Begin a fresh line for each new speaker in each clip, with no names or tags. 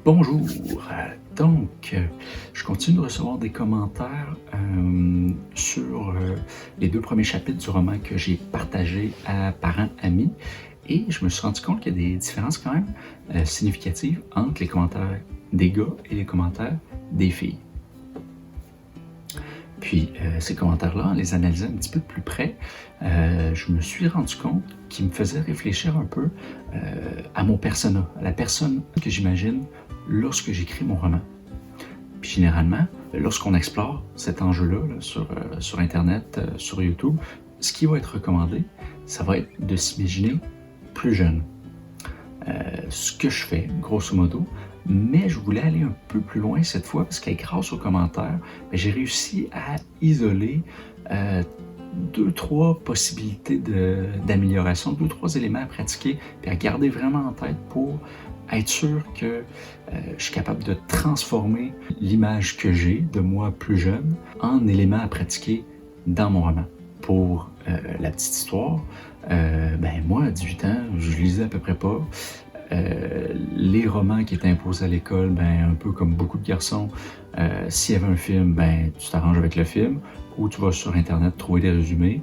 Bonjour. Donc, je continue de recevoir des commentaires sur les 2 premiers chapitres du roman que j'ai partagé à parents, amis et je me suis rendu compte qu'il y a des différences quand même significatives entre les commentaires des gars et les commentaires des filles. Puis ces commentaires-là, en les analysant un petit peu de plus près, je me suis rendu compte qu'ils me faisaient réfléchir un peu à mon persona, à la personne que j'imagine lorsque j'écris mon roman. Puis généralement, lorsqu'on explore cet enjeu-là là, sur Internet, sur YouTube, ce qui va être recommandé, ça va être de s'imaginer plus jeune. Ce que je fais, grosso modo, mais je voulais aller un peu plus loin cette fois parce que grâce aux commentaires, j'ai réussi à isoler 2-3 possibilités d'amélioration, 2-3 éléments à pratiquer et à garder vraiment en tête pour être sûr que je suis capable de transformer l'image que j'ai de moi plus jeune en éléments à pratiquer dans mon roman. Pour la petite histoire, moi, à 18 ans, je lisais à peu près pas. Les romans qui étaient imposés à l'école, un peu comme beaucoup de garçons, s'il y avait un film, tu t'arranges avec le film, ou tu vas sur Internet trouver des résumés.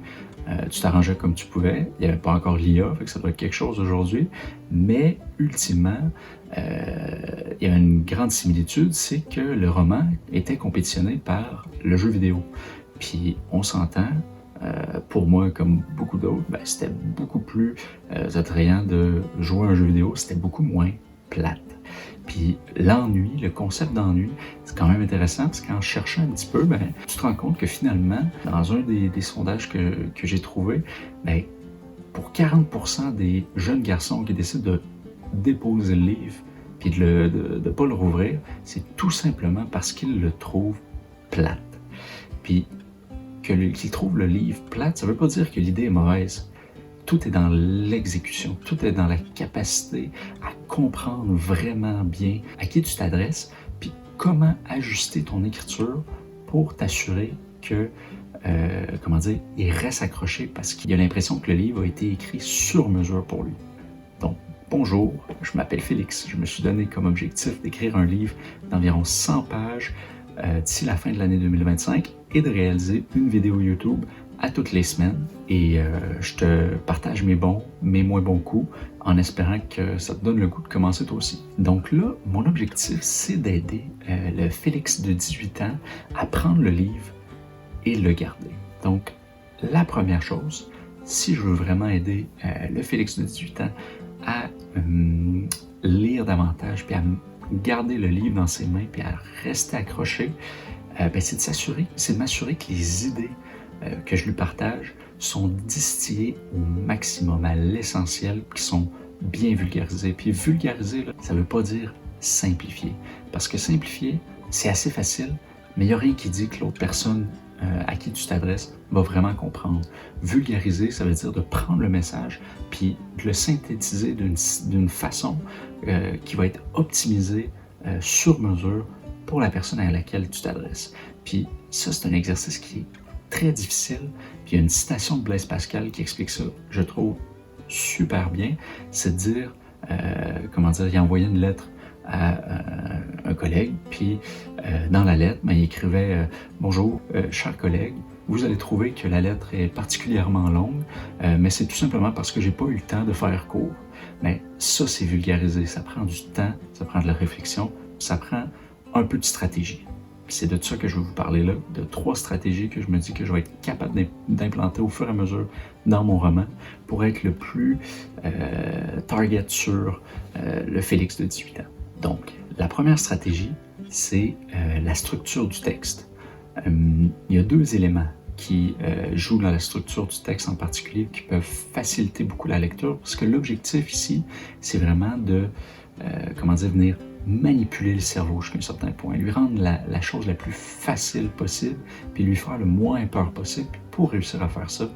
Tu t'arrangeais comme tu pouvais. Il n'y avait pas encore l'IA, fait que ça doit être quelque chose aujourd'hui. Mais ultimement, il y avait une grande similitude, c'est que le roman était compétitionné par le jeu vidéo. Puis on s'entend, pour moi, comme beaucoup d'autres, c'était beaucoup plus attrayant de jouer à un jeu vidéo, c'était beaucoup moins plate. Puis l'ennui, le concept d'ennui, c'est quand même intéressant parce qu'en cherchant un petit peu, tu te rends compte que finalement, dans un des sondages que j'ai trouvé, pour 40% des jeunes garçons qui décident de déposer le livre puis de ne pas le rouvrir, c'est tout simplement parce qu'ils le trouvent plate. Puis qu'ils trouvent le livre plate, ça ne veut pas dire que l'idée est mauvaise. Tout est dans l'exécution, tout est dans la capacité à comprendre vraiment bien à qui tu t'adresses, puis comment ajuster ton écriture pour t'assurer que, il reste accroché parce qu'il a l'impression que le livre a été écrit sur mesure pour lui. Donc, bonjour, je m'appelle Félix. Je me suis donné comme objectif d'écrire un livre d'environ 100 pages d'ici la fin de l'année 2025 et de réaliser une vidéo YouTube à toutes les semaines et je te partage mes bons, mes moins bons coups en espérant que ça te donne le goût de commencer toi aussi. Donc là, mon objectif, c'est d'aider le Félix de 18 ans à prendre le livre et le garder. Donc, la première chose, si je veux vraiment aider le Félix de 18 ans à lire davantage puis à garder le livre dans ses mains puis à rester accroché, c'est de m'assurer que les idées que je lui partage sont distillées au maximum, à l'essentiel, qui sont bien vulgarisées. Puis vulgariser, là, ça ne veut pas dire simplifier. Parce que simplifier, c'est assez facile, mais il n'y a rien qui dit que l'autre personne à qui tu t'adresses va vraiment comprendre. Vulgariser, ça veut dire de prendre le message puis de le synthétiser d'une façon qui va être optimisée sur mesure pour la personne à laquelle tu t'adresses. Puis ça, c'est un exercice qui est très difficile. Puis il y a une citation de Blaise Pascal qui explique ça, je trouve super bien, c'est de dire, il a envoyé une lettre à un collègue, puis dans la lettre, il écrivait « Bonjour, cher collègue, vous allez trouver que la lettre est particulièrement longue, mais c'est tout simplement parce que j'ai pas eu le temps de faire court. » Mais ça, c'est vulgarisé, ça prend du temps, ça prend de la réflexion, ça prend un peu de stratégie. C'est de ça que je vais vous parler là, de 3 stratégies que je me dis que je vais être capable d'implanter au fur et à mesure dans mon roman pour être le plus target sur le Félix de 18 ans. Donc, la première stratégie, c'est la structure du texte. Il y a 2 éléments qui jouent dans la structure du texte en particulier qui peuvent faciliter beaucoup la lecture parce que l'objectif ici, c'est vraiment de, venir manipuler le cerveau jusqu'à un certain point, lui rendre la chose la plus facile possible, puis lui faire le moins peur possible. Puis pour réussir à faire ça,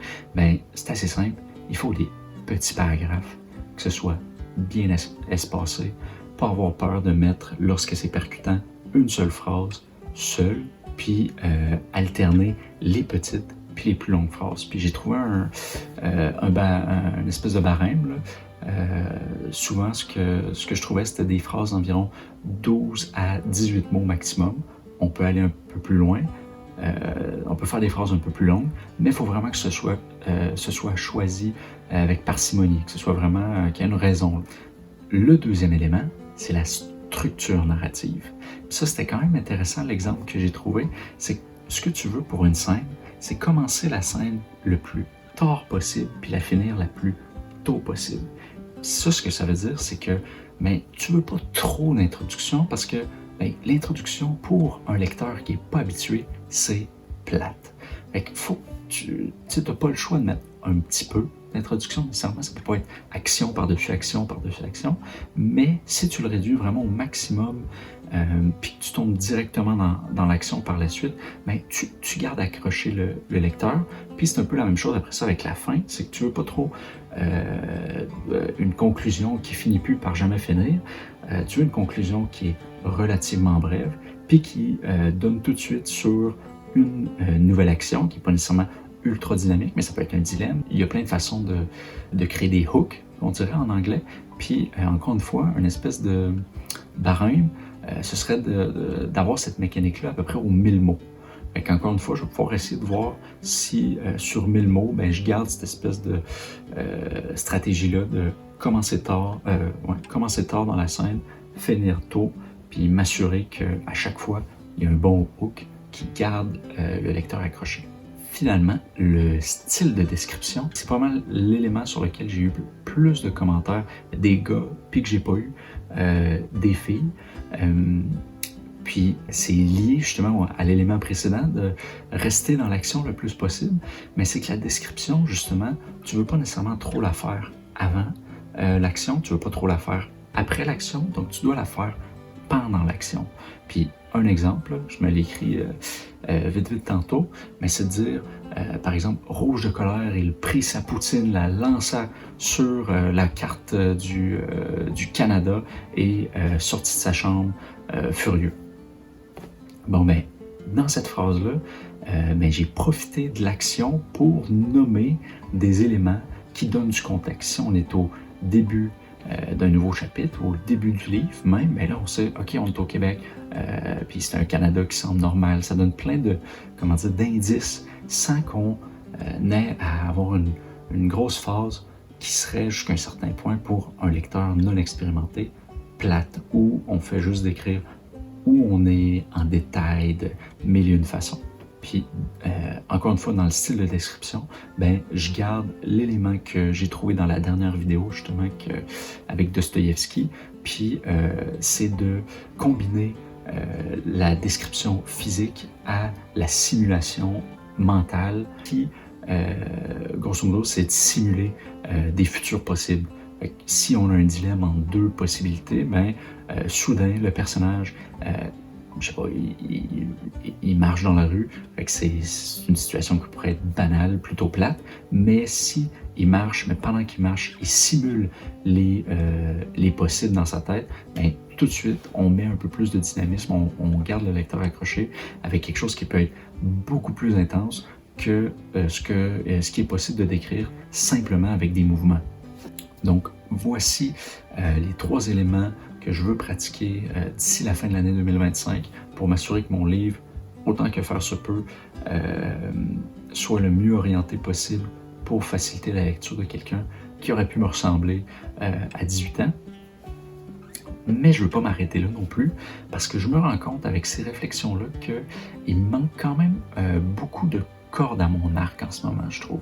c'est assez simple. Il faut des petits paragraphes, que ce soit bien espacé, pas avoir peur de mettre, lorsque c'est percutant, une seule phrase, seule, puis alterner les petites puis les plus longues phrases. Puis j'ai trouvé une espèce de barème, là, Souvent, ce que je trouvais, c'était des phrases d'environ 12 à 18 mots maximum. On peut aller un peu plus loin, on peut faire des phrases un peu plus longues, mais il faut vraiment que ce soit choisi avec parcimonie, que ce soit vraiment qu'il y ait une raison. Le deuxième élément, c'est la structure narrative. Puis ça, c'était quand même intéressant, l'exemple que j'ai trouvé, c'est que ce que tu veux pour une scène, c'est commencer la scène le plus tard possible, puis la finir la plus tôt possible. Ça, ce que ça veut dire, c'est que tu veux pas trop d'introduction parce que l'introduction pour un lecteur qui n'est pas habitué, c'est plate. Fait qu'il faut tu n'as pas le choix de mettre un petit peu d'introduction, nécessairement, ça peut pas être action par-dessus action par-dessus action, mais si tu le réduis vraiment au maximum, puis que tu tombes directement dans l'action par la suite, tu gardes accroché le lecteur. Puis c'est un peu la même chose après ça avec la fin, c'est que tu veux pas trop une conclusion qui finit plus par jamais finir, tu veux une conclusion qui est relativement brève, puis qui donne tout de suite sur une nouvelle action, qui n'est pas nécessairement ultra dynamique, mais ça peut être un dilemme. Il y a plein de façons de créer des hooks, on dirait en anglais. Puis, encore une fois, une espèce de barème, ce serait d'avoir cette mécanique-là à peu près aux 1000 mots. Fait qu'encore une fois, je vais pouvoir essayer de voir si sur 1000 mots, je garde cette espèce de stratégie-là de commencer tard dans la scène, finir tôt, puis m'assurer qu'à chaque fois, il y a un bon hook qui garde le lecteur accroché. Finalement, le style de description, c'est pas mal l'élément sur lequel j'ai eu plus de commentaires des gars, puis que j'ai pas eu des filles. Puis c'est lié justement à l'élément précédent de rester dans l'action le plus possible, mais c'est que la description, justement, tu veux pas nécessairement trop la faire avant l'action, tu veux pas trop la faire après l'action, donc tu dois la faire pendant l'action. Puis un exemple, je me l'ai écrit vite tantôt, mais c'est de dire, par exemple, rouge de colère, il prit sa poutine, la lança sur la carte du Canada et sortit de sa chambre furieux. Bon, dans cette phrase-là, j'ai profité de l'action pour nommer des éléments qui donnent du contexte. Si on est au début d'un nouveau chapitre, au début du livre même, là on sait, ok, on est au Québec, puis c'est un Canada qui semble normal. Ça donne plein d'indices sans qu'on ait à avoir une grosse phase qui serait jusqu'à un certain point pour un lecteur non expérimenté, plate, où on fait juste décrire où on est en détail de mille et une façons. Puis, encore une fois, dans le style de description, je garde l'élément que j'ai trouvé dans la dernière vidéo, justement, avec Dostoïevski. Puis, c'est de combiner la description physique à la simulation mentale qui, grosso modo, c'est de simuler des futurs possibles. Si on a un dilemme entre deux possibilités, soudain, le personnage, je sais pas, il marche dans la rue, c'est une situation qui pourrait être banale, plutôt plate, mais si il marche, mais pendant qu'il marche, il simule les possibles dans sa tête, tout de suite, on met un peu plus de dynamisme, on garde le lecteur accroché avec quelque chose qui peut être beaucoup plus intense que ce qui est possible de décrire simplement avec des mouvements. Donc, voici les 3 éléments que je veux pratiquer d'ici la fin de l'année 2025 pour m'assurer que mon livre, autant que faire se peut, soit le mieux orienté possible pour faciliter la lecture de quelqu'un qui aurait pu me ressembler à 18 ans. Mais je ne veux pas m'arrêter là non plus, parce que je me rends compte avec ces réflexions-là qu'il me manque quand même beaucoup de cordes à mon arc en ce moment, je trouve.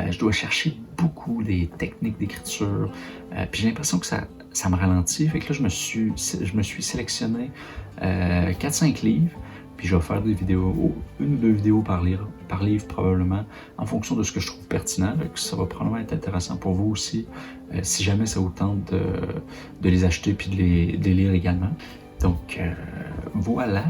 Je dois chercher beaucoup des techniques d'écriture, puis j'ai l'impression que ça me ralentit. Fait que là, je me suis sélectionné 4-5 livres, puis je vais faire des vidéos, 1 ou 2 vidéos par livre probablement, en fonction de ce que je trouve pertinent. Ça va probablement être intéressant pour vous aussi, si jamais ça vous tente de les acheter puis de les lire également. Donc voilà,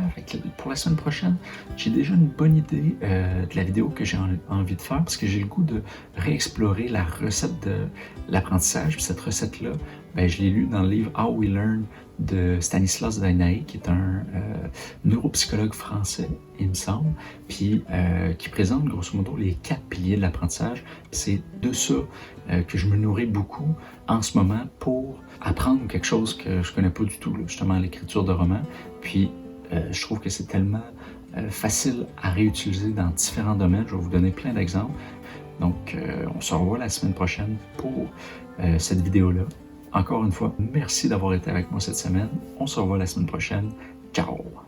pour la semaine prochaine, j'ai déjà une bonne idée de la vidéo que j'ai envie de faire, parce que j'ai le goût de réexplorer la recette de l'apprentissage. Puis cette recette-là, ben, je l'ai lu dans le livre How We Learn de Stanislas Dehaene, qui est un neuropsychologue français, il me semble, puis qui présente grosso modo les 4 piliers de l'apprentissage. C'est de ça que je me nourris beaucoup en ce moment pour apprendre quelque chose que je connais pas du tout, là, justement l'écriture de romans. Puis je trouve que c'est tellement facile à réutiliser dans différents domaines. Je vais vous donner plein d'exemples. Donc, on se revoit la semaine prochaine pour cette vidéo-là. Encore une fois, merci d'avoir été avec moi cette semaine. On se revoit la semaine prochaine. Ciao!